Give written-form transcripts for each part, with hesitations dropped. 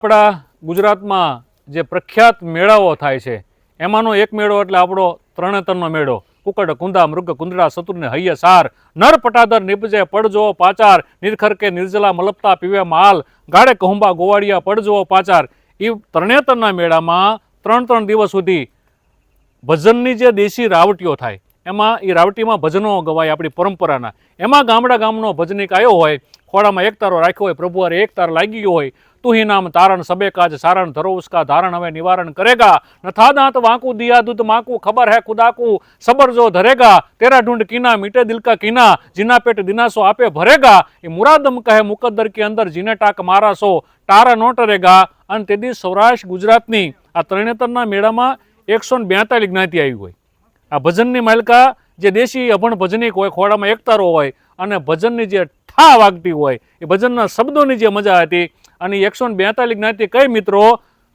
આપણા ગુજરાતમાં જે પ્રખ્યાત મેળાઓ થાય છે એમાંનો એક મેળો એટલે આપણો તરણેતરનો મેળો. કુકડ કુંદા મૃગ કુંદડા સતુરને હૈયે સાર નર પટાદર નિપજે પડજો પાચાર નિરખરકે નિર્જલા મલપતા પીવે માલ ગાડે કહુંબા ગોવાળિયા પડજો પાચાર. એ તરણેતરના મેળામાં 3 દિવસ સુધી ભજનની જે દેશી રાવટીઓ થાય એમાં એ રાવટીમાં ભજનો ગવાય આપણી પરંપરાના. એમાં ગામનો ભજનિક આવ્યો હોય, ખોળામાં એક તારો રાખ્યો હોય, પ્રભુ અરે એક તાર લાગી ગયો હોય, તું ही नाम तारण सबे काज सारण धरो उसका धारण हमें निवारण करेगा नथा दांत वाकू दिया दूध माकू खबर है खुदा को सबर जो धरेगा तेरा ढूंढ कीना मीटे दिल का कीना जिना पेट दिनासो आपे भरेगा ये मुरादम कहे मुकद्दर के अंदर जीने टाक मारा सो टारा नो टरेगा. અને તેથી સૌરાષ્ટ્ર ગુજરાતની આ તરણેતરના મેળામાં 142 જ્ઞાતિ આવી હોય. આ ભજનની માલિકા જે દેશી અભણ ભજનિક હોય, ખોળામાં એક તારો હોય અને ભજનની જે ઠા વાગતી હોય એ ભજનના શબ્દોની જે મજા હતી. અને 142 જ્ઞાતિ કઈ મિત્રો?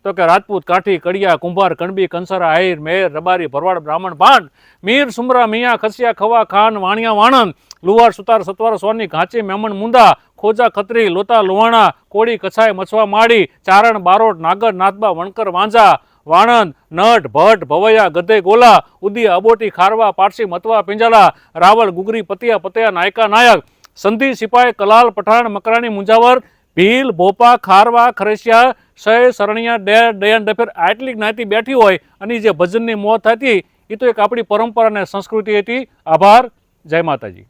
તો કે રાજપૂત, કાઠી, કડિયા, કુંભાર, કણબી, કંસારા, આહિર, મેર, રબારી, ભરવાડ, બ્રાહ્મણ, ભાંડ, મીર, સુમરા, મિયા, ખસિયા, ખવા, ખાન, વાણિયા, વાણંદ, લુવાર, સુતાર, સતવાર, સોની, ઘાંચી, મેમણ, મુંદા, ખોજા, ખત્રી, લોતા, લોહાણા, કોળી, કછાય, મછવા, માળી, ચારણ, બારોટ, નાગર, નાથબા, વણકર, વાંઝા, વાણંદ, નટ, ભટ્ટ, ભવૈયા, ગધે, ગોલા, ઉદિયા, અબોટી, ખારવા, પારસી, મતવા, પિંજાલા, રાવલ, ગુગરી, પતિયા, પતિયા, નાયકા, નાયક, સંધિ, સિપાઈ, કલાલ, પઠાણ, મકરાણી, મુંજાવર, ભીલ, ભોપા, ખારવા, ખરેસિયા, સય, સરણિયા, ડેર, ડયન, ડફેર આટલી જ્ઞાતિ બેઠી હોય અને જે ભજનની મોત હતી એ તો એક આપણી પરંપરા અને સંસ્કૃતિ હતી. આભાર. જય માતાજી.